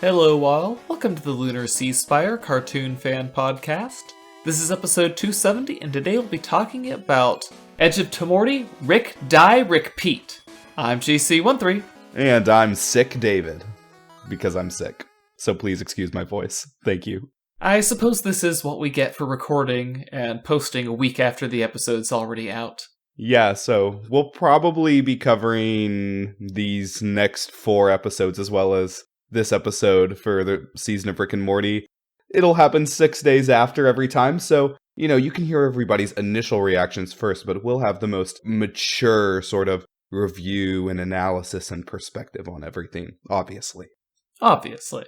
Hello all, welcome to the Lunar Seaspire Cartoon Fan Podcast. This is episode 270, and today we'll be talking about Edge of Tomorty, Rickpeat. I'm GC13. And I'm Sick David, because I'm sick. So please excuse my voice. Thank you. I suppose this is what we get for recording and posting a week after the episode's already out. Yeah, so we'll probably be covering these next 4 episodes as well as this episode for the season of Rick and Morty. It'll happen 6 days after every time, so, you can hear everybody's initial reactions first, but we'll have the most mature sort of review and analysis and perspective on everything, obviously. Obviously.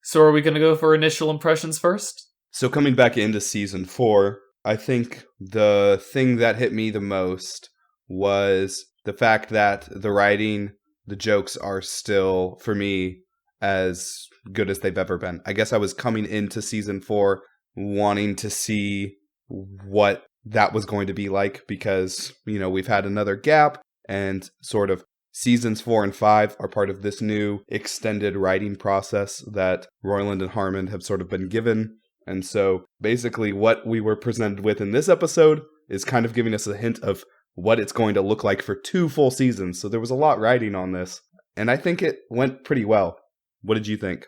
So are we going to go for initial impressions first? So coming back into season 4, I think the thing that hit me the most was the fact that the writing, the jokes are still, for me, as good as they've ever been. I guess I was coming into season 4 wanting to see what that was going to be like because, we've had another gap and sort of seasons 4 and 5 are part of this new extended writing process that Roiland and Harmon have sort of been given. And so basically what we were presented with in this episode is kind of giving us a hint of what it's going to look like for 2 full seasons. So there was a lot writing on this, and I think it went pretty well. What did you think?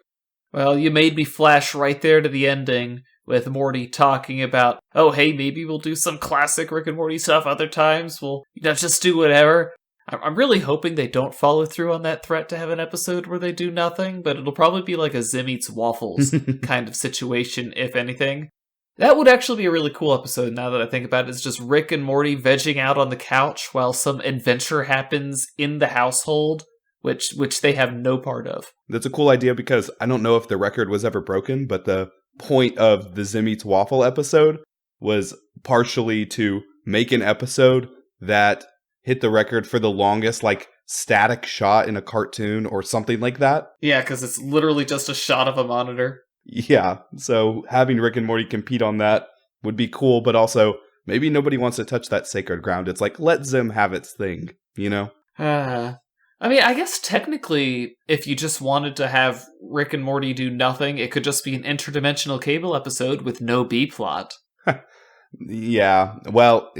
Well, you made me flash right there to the ending with Morty talking about, oh, hey, maybe we'll do some classic Rick and Morty stuff other times. We'll, just do whatever. I'm really hoping they don't follow through on that threat to have an episode where they do nothing, but it'll probably be like a Zim Eats Waffles kind of situation, if anything. That would actually be a really cool episode now that I think about it. It's just Rick and Morty vegging out on the couch while some adventure happens in the household, which they have no part of. That's a cool idea because I don't know if the record was ever broken, but the point of the Zim Eats Waffle episode was partially to make an episode that hit the record for the longest, static shot in a cartoon or something like that. Yeah, because it's literally just a shot of a monitor. Yeah, so having Rick and Morty compete on that would be cool, but also maybe nobody wants to touch that sacred ground. It's like, let Zim have its thing, I guess technically, if you just wanted to have Rick and Morty do nothing, it could just be an interdimensional cable episode with no B-plot. Yeah, well,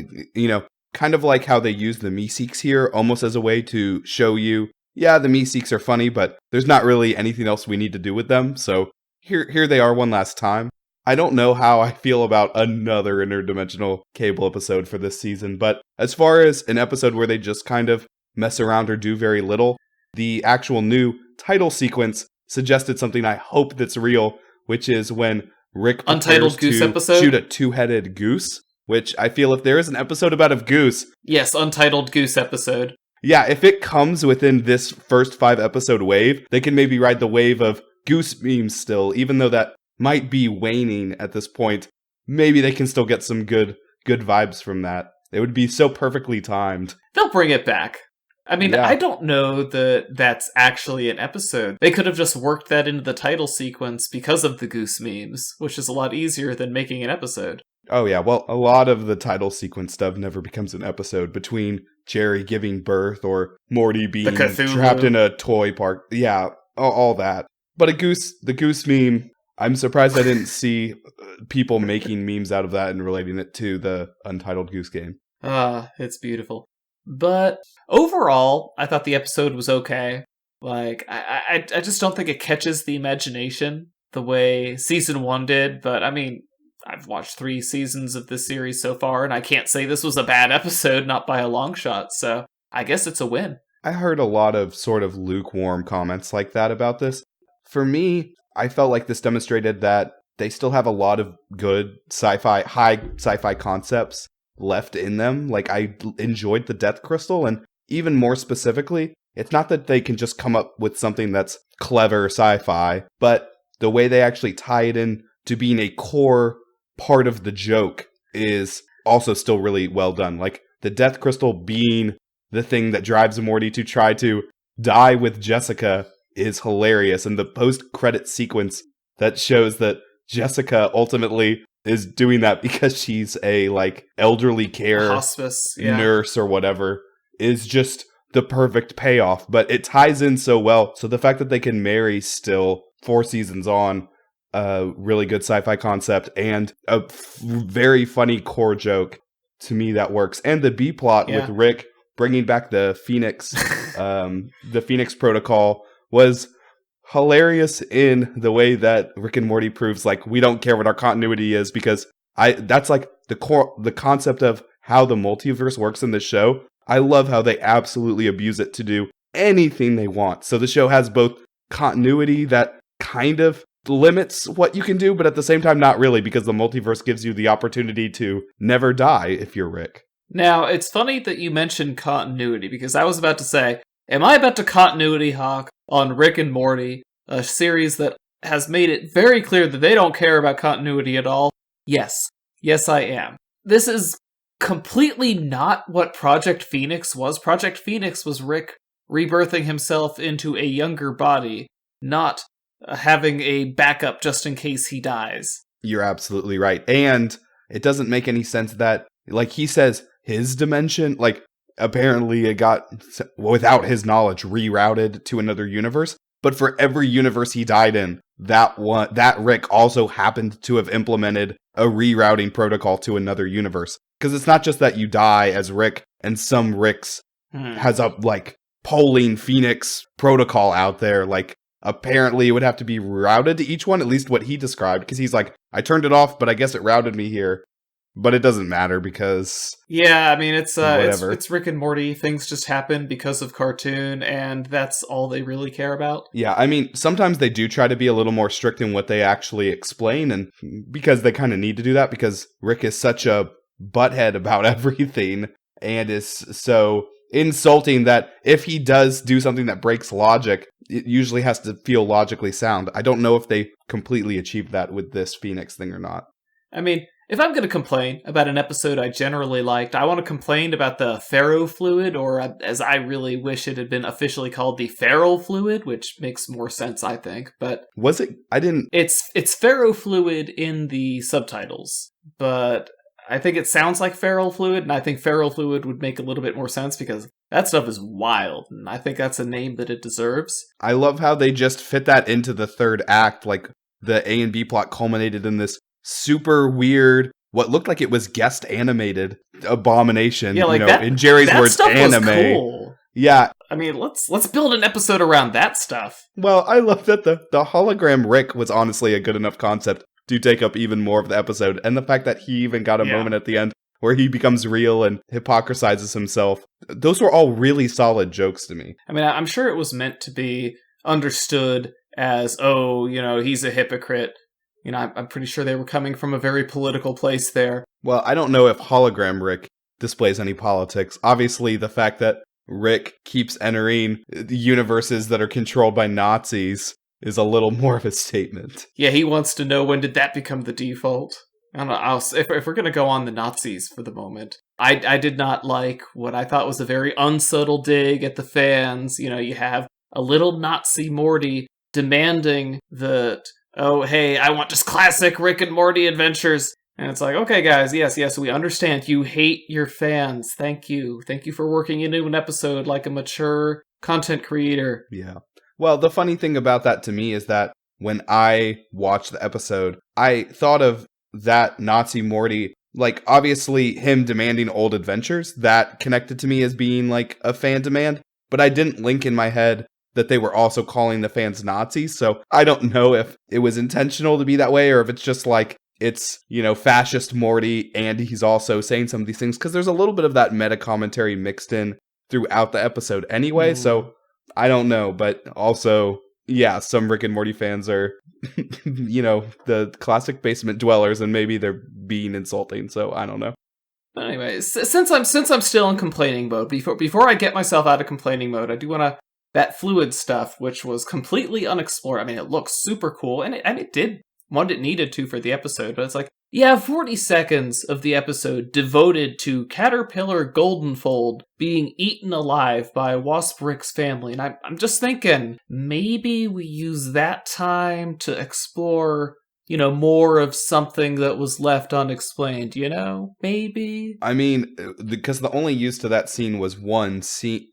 kind of like how they use the Meeseeks here, almost as a way to show you, yeah, the Meeseeks are funny, but there's not really anything else we need to do with them, so here they are one last time. I don't know how I feel about another interdimensional cable episode for this season, but as far as an episode where they just kind of mess around or do very little, the actual new title sequence suggested something I hope that's real, which is when Rick Untitled Goose to episode? Shoot a 2-headed goose, which I feel if there is an episode about a goose... Yes, Untitled Goose episode. Yeah, if it comes within this first 5 episode wave, they can maybe ride the wave of goose memes still, even though that might be waning at this point. Maybe they can still get some good vibes from that. It would be so perfectly timed. They'll bring it back. Yeah. I don't know that that's actually an episode. They could have just worked that into the title sequence because of the goose memes, which is a lot easier than making an episode. Oh yeah, well, a lot of the title sequence stuff never becomes an episode between Jerry giving birth or Morty being trapped in a toy park. Yeah, all that. But the goose meme, I'm surprised I didn't see people making memes out of that and relating it to the Untitled Goose Game. It's beautiful. But overall, I thought the episode was okay. I just don't think it catches the imagination the way season 1 did. But I've watched 3 seasons of this series so far, and I can't say this was a bad episode, not by a long shot. So I guess it's a win. I heard a lot of sort of lukewarm comments like that about this. For me, I felt like this demonstrated that they still have a lot of good high sci-fi concepts left in them. I enjoyed the Death Crystal, and even more specifically, it's not that they can just come up with something that's clever sci-fi, but the way they actually tie it in to being a core part of the joke is also still really well done. The Death Crystal being the thing that drives Morty to try to die with Jessica is hilarious, and the post-credit sequence that shows that Jessica ultimately is doing that because she's a elderly care hospice nurse or whatever is just the perfect payoff. But it ties in so well. So the fact that they can marry still 4 seasons on, a really good sci-fi concept and a very funny core joke to me that works. And the B plot with Rick bringing back the Phoenix, the Phoenix Protocol was hilarious in the way that Rick and Morty proves like we don't care what our continuity is, because that's like the concept of how the multiverse works in this show. I love how they absolutely abuse it to do anything they want. So the show has both continuity that kind of limits what you can do, but at the same time not really, because the multiverse gives you the opportunity to never die if you're Rick. Now, it's funny that you mentioned continuity, because I was about to say, am I about to continuity hawk on Rick and Morty, a series that has made it very clear that they don't care about continuity at all? Yes. Yes, I am. This is completely not what Project Phoenix was. Project Phoenix was Rick rebirthing himself into a younger body, not having a backup just in case he dies. You're absolutely right. And it doesn't make any sense that, like he says, his dimension, like apparently it got, without his knowledge, rerouted to another universe. But for every universe he died in, that Rick also happened to have implemented a rerouting protocol to another universe. Because it's not just that you die as Rick and some Ricks has a like polling Phoenix protocol out there. Like apparently it would have to be routed to each one, at least what he described. Because he's like, I turned it off, but I guess it routed me here. But it doesn't matter because... Yeah, I mean, it's Rick and Morty. Things just happen because of cartoon, and that's all they really care about. Yeah, I mean, sometimes they do try to be a little more strict in what they actually explain, and because they kind of need to do that, because Rick is such a butthead about everything, and is so insulting that if he does do something that breaks logic, it usually has to feel logically sound. I don't know if they completely achieved that with this Phoenix thing or not. I mean... If I'm going to complain about an episode I generally liked, I want to complain about the ferrofluid, or as I really wish it had been officially called, the feral fluid, which makes more sense, I think. But was it? I didn't... It's ferrofluid in the subtitles, but I think it sounds like feral fluid, and I think feral fluid would make a little bit more sense, because that stuff is wild, and I think that's a name that it deserves. I love how they just fit that into the third act, like the A and B plot culminated in this super weird, what looked like it was guest animated abomination. Yeah, like you know, in Jerry's words, stuff anime. Was cool. Yeah. I mean, let's build an episode around that stuff. Well, I love that the hologram Rick was honestly a good enough concept to take up even more of the episode. And the fact that he even got a moment at the end where he becomes real and hypocrisizes himself. Those were all really solid jokes to me. I mean, I'm sure it was meant to be understood as, oh, you know, he's a hypocrite. You know, I'm pretty sure they were coming from a very political place there. Well, I don't know if hologram Rick displays any politics. Obviously, the fact that Rick keeps entering universes that are controlled by Nazis is a little more of a statement. Yeah, he wants to know, when did that become the default? I don't know, if we're going to go on the Nazis for the moment, I did not like what I thought was a very unsubtle dig at the fans. You know, you have a little Nazi Morty demanding that... oh, hey, I want just classic Rick and Morty adventures. And it's like, okay, guys, yes, we understand. You hate your fans. Thank you. Thank you for working into an episode like a mature content creator. Yeah. Well, the funny thing about that to me is that when I watched the episode, I thought of that Nazi Morty, like, obviously him demanding old adventures, that connected to me as being, like, a fan demand. But I didn't link in my head that they were also calling the fans Nazis. So I don't know if it was intentional to be that way, or if it's just like, it's, you know, fascist Morty, and he's also saying some of these things, because there's a little bit of that meta commentary mixed in throughout the episode anyway. So I don't know, but also, yeah, some Rick and Morty fans are, you know, the classic basement dwellers, and maybe they're being insulting. So I don't know. Anyways, since I'm still in complaining mode, before I get myself out of complaining mode, I do want to... that fluid stuff, which was completely unexplored. I mean, it looks super cool, and it did what it needed to for the episode, but it's like, yeah, 40 seconds of the episode devoted to Caterpillar Goldenfold being eaten alive by Wasp Rick's family, and I'm just thinking, maybe we use that time to explore, you know, more of something that was left unexplained, you know? Maybe? I mean, because the only use to that scene was one,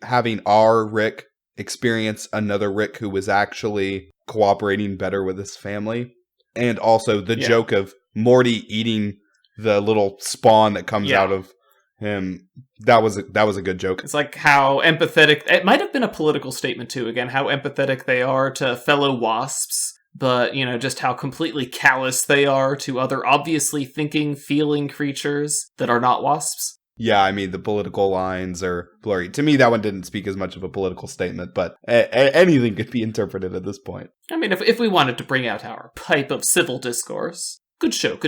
having our Rick experience another Rick who was actually cooperating better with his family. And also the joke of Morty eating the little spawn that comes out of him. That was a good joke. It's like how empathetic, it might have been a political statement too, again, how empathetic they are to fellow wasps, but, you know, just how completely callous they are to other obviously thinking, feeling creatures that are not wasps. Yeah, I mean, the political lines are blurry. To me, that one didn't speak as much of a political statement, but anything could be interpreted at this point. I mean, if we wanted to bring out our pipe of civil discourse, good show.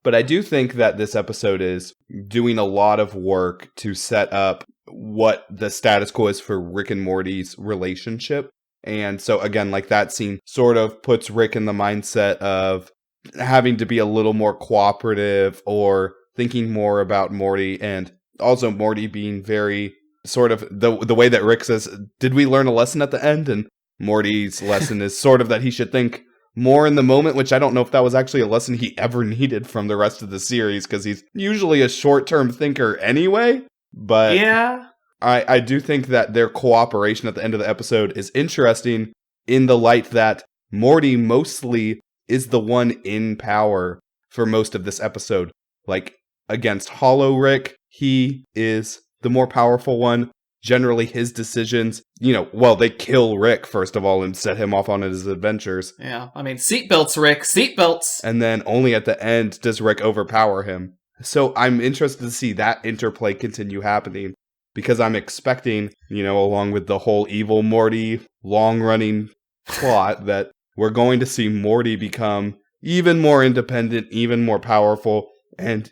But I do think that this episode is doing a lot of work to set up what the status quo is for Rick and Morty's relationship. And so, again, like that scene sort of puts Rick in the mindset of having to be a little more cooperative or thinking more about Morty, and also Morty being very sort of the way that Rick says, did we learn a lesson at the end? And Morty's lesson is sort of that he should think more in the moment, which I don't know if that was actually a lesson he ever needed from the rest of the series, because he's usually a short-term thinker anyway. But yeah, I do think that their cooperation at the end of the episode is interesting in the light that Morty mostly is the one in power for most of this episode. Like, against Hollow Rick, he is the more powerful one. Generally, his decisions, they kill Rick, first of all, and set him off on his adventures. Yeah, I mean, seatbelts, Rick, seatbelts! And then only at the end does Rick overpower him. So I'm interested to see that interplay continue happening, because I'm expecting, along with the whole evil Morty long-running plot, that we're going to see Morty become even more independent, even more powerful, and,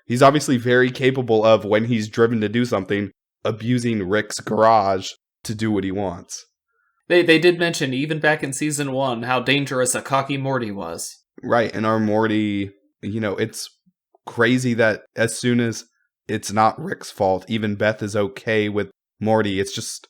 he's obviously very capable of, when he's driven to do something, abusing Rick's garage to do what he wants. They did mention, even back in season 1, how dangerous a cocky Morty was. Right, and our Morty, it's crazy that as soon as it's not Rick's fault, even Beth is okay with Morty. It's just,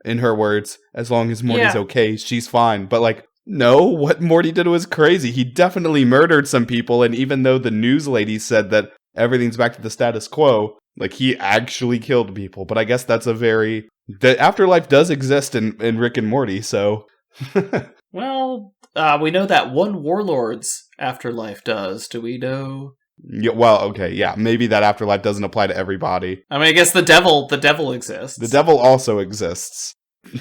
in her words, as long as Morty's okay, she's fine. But, no, what Morty did was crazy. He definitely murdered some people, and even though the news lady said that everything's back to the status quo, he actually killed people. But I guess that's the afterlife does exist in Rick and Morty, so... Well, we know that one warlord's afterlife does. Do we know? Yeah, well, okay, yeah, maybe that afterlife doesn't apply to everybody. I mean, I guess the devil exists. The devil also exists.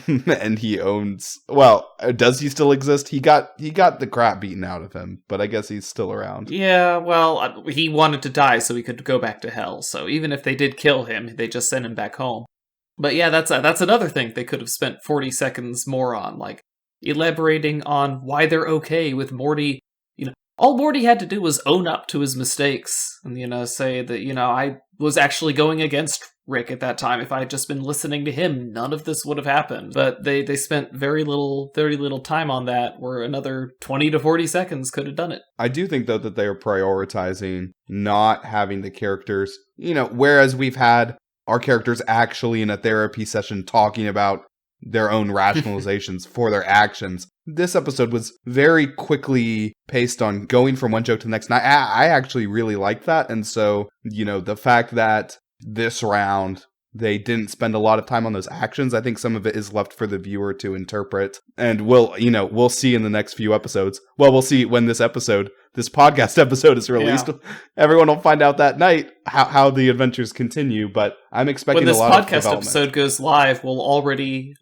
And he owns... Well, does he still exist? He got the crap beaten out of him, but I guess he's still around. Yeah, well, he wanted to die so he could go back to hell, so even if they did kill him, they just sent him back home. But yeah, that's another thing they could have spent 40 seconds more on, elaborating on why they're okay with Morty. All Morty had to do was own up to his mistakes and, say that, I was actually going against Rick at that time. If I had just been listening to him, none of this would have happened. But they spent very little time on that, where another 20 to 40 seconds could have done it. I do think, though, that they are prioritizing not having the characters, whereas we've had our characters actually in a therapy session talking about their own rationalizations for their actions. This episode was very quickly paced on going from one joke to the next. And I actually really liked that. And so, the fact that this round they didn't spend a lot of time on those actions, I think some of it is left for the viewer to interpret. And we'll see in the next few episodes. Well, we'll see when this podcast episode is released. Yeah. Everyone will find out that night how the adventures continue, but I'm expecting a lot of development. When this podcast episode goes live, we'll already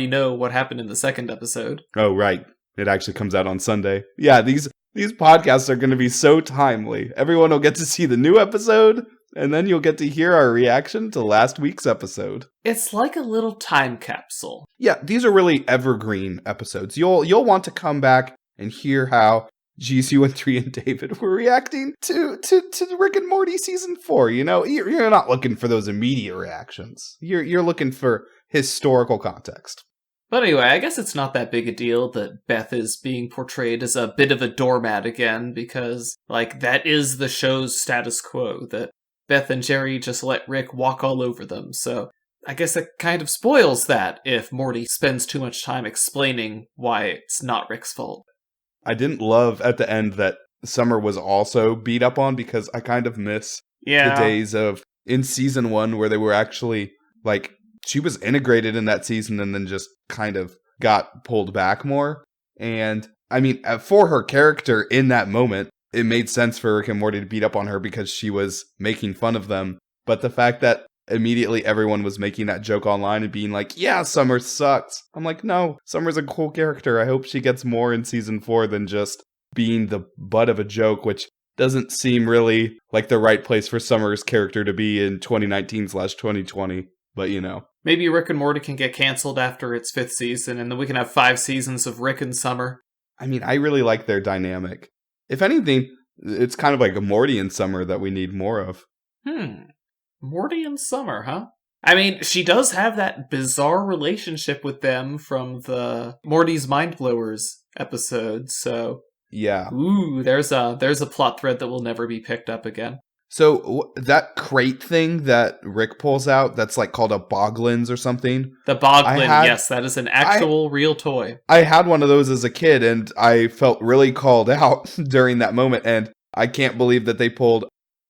know what happened in the second episode. Oh, right. It actually comes out on Sunday. Yeah, these podcasts are going to be so timely. Everyone will get to see the new episode, and then you'll get to hear our reaction to last week's episode. It's like a little time capsule. Yeah, these are really evergreen episodes. You'll want to come back and hear how GC13 and David were reacting to Rick and Morty season 4. You're not looking for those immediate reactions. You're looking for historical context. But anyway, I guess it's not that big a deal that Beth is being portrayed as a bit of a doormat again, because, that is the show's status quo, that Beth and Jerry just let Rick walk all over them, so I guess it kind of spoils that if Morty spends too much time explaining why it's not Rick's fault. I didn't love at the end that Summer was also beat up on, because I kind of miss the days of, in season 1, where they were actually, she was integrated in that season and then just kind of got pulled back more. And I mean, for her character in that moment, it made sense for Rick and Morty to beat up on her because she was making fun of them. But the fact that immediately everyone was making that joke online and being like, yeah, Summer sucks. I'm like, no, Summer's a cool character. I hope she gets more in season 4 than just being the butt of a joke, which doesn't seem really like the right place for Summer's character to be in 2019/2020. But, you know. Maybe Rick and Morty can get canceled after its 5th season, and then we can have 5 seasons of Rick and Summer. I mean, I really like their dynamic. If anything, it's kind of like a Morty and Summer that we need more of. Morty and Summer, huh? I mean, she does have that bizarre relationship with them from the Morty's Mind Blowers episode, so... Yeah. Ooh, there's a plot thread that will never be picked up again. So that crate thing that Rick pulls out, that's like called a Boglins or something. The Boglin, yes, that is an actual real toy. I had one of those as a kid, and I felt really called out during that moment, and I can't believe that they pulled...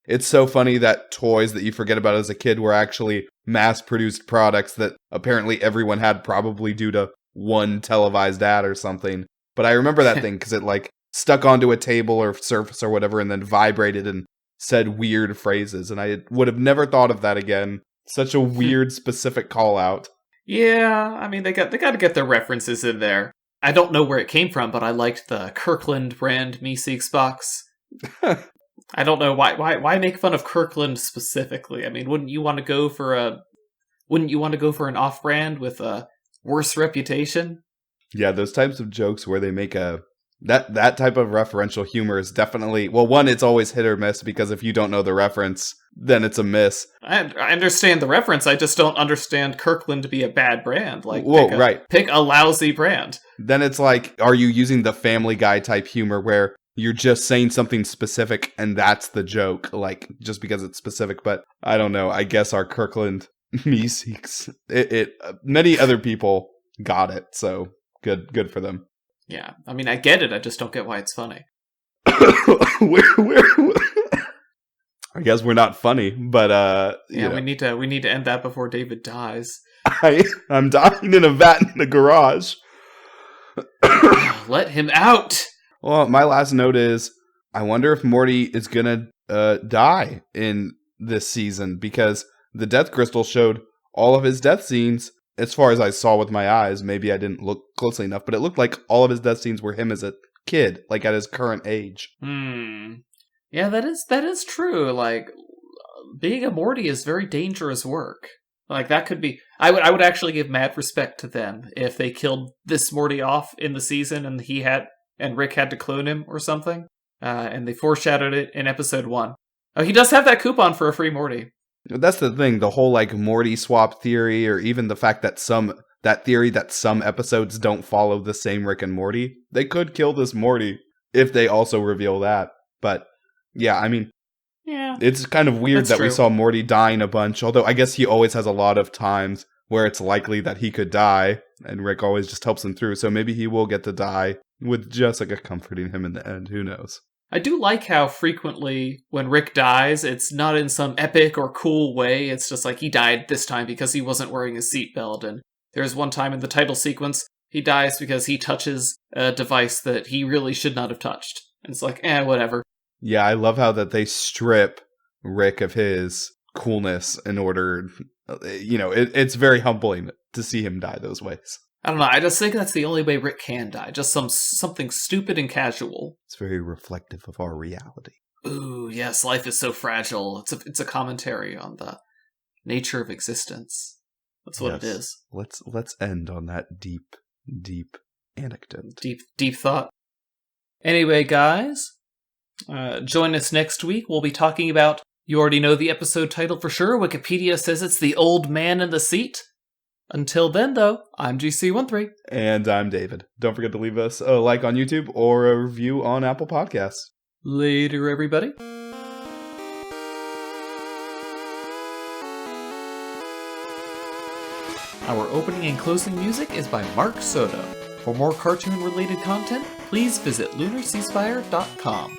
It's so funny that toys that you forget about as a kid were actually mass-produced products that apparently everyone had, probably due to one televised ad or something. But I remember that thing because it like stuck onto a table or surface or whatever and then vibrated and said weird phrases, and I would have never thought of that again. Such a weird, specific call-out. Yeah, I mean, they got to get their references in there. I don't know where it came from, but I liked the Kirkland brand Meeseeks box. I don't know why make fun of Kirkland specifically. I mean, wouldn't you want to go for an off-brand with a worse reputation? Yeah, those types of jokes where they make that type of referential humor is definitely, well, one, it's always hit or miss, because if you don't know the reference, then it's a miss. I understand the reference, I just don't understand Kirkland to be a bad brand. Like, pick a lousy brand. Then it's like, are you using the Family Guy type humor where you're just saying something specific and that's the joke, like, just because it's specific? But I don't know, I guess our Kirkland Meeseeks, many other people got it, so good for them. Yeah, I mean, I get it. I just don't get why it's funny. we're I guess we're not funny, but yeah, we need to end that before David dies. I'm dying in a vat in the garage. Let him out. Well, my last note is, I wonder if Morty is gonna die in this season, because the death crystal showed all of his death scenes. As far as I saw with my eyes, maybe I didn't look closely enough, but it looked like all of his death scenes were him as a kid, like at his current age. Yeah, that is true. Like, being a Morty is very dangerous work. Like, that could be... I would actually give mad respect to them if they killed this Morty off in the season and Rick had to clone him or something. And they foreshadowed it in episode 1. Oh, he does have that coupon for a free Morty. That's the thing, the whole like Morty swap theory, or even the fact that some episodes don't follow the same Rick and Morty. They could kill this Morty if they also reveal that. But yeah, I mean, yeah, it's kind of weird that we saw Morty dying a bunch, although I guess he always has a lot of times where it's likely that he could die, and Rick always just helps him through, so maybe he will get to die with Jessica comforting him in the end, who knows. I do like how frequently when Rick dies, it's not in some epic or cool way. It's just like he died this time because he wasn't wearing a seatbelt. And there's one time in the title sequence, he dies because he touches a device that he really should not have touched. And it's like, whatever. Yeah, I love how that they strip Rick of his coolness in order, it's very humbling to see him die those ways. I don't know, I just think that's the only way Rick can die. Just something stupid and casual. It's very reflective of our reality. Ooh, yes, life is so fragile. It's a commentary on the nature of existence. That's what it is. Let's end on that deep anecdote. Deep thought. Anyway, guys, join us next week. We'll be talking about, you already know the episode title for sure. Wikipedia says it's The Old Man in the Seat. Until then, though, I'm GC13. And I'm David. Don't forget to leave us a like on YouTube or a review on Apple Podcasts. Later, everybody. Our opening and closing music is by Mark Soto. For more cartoon-related content, please visit lunarceasefire.com.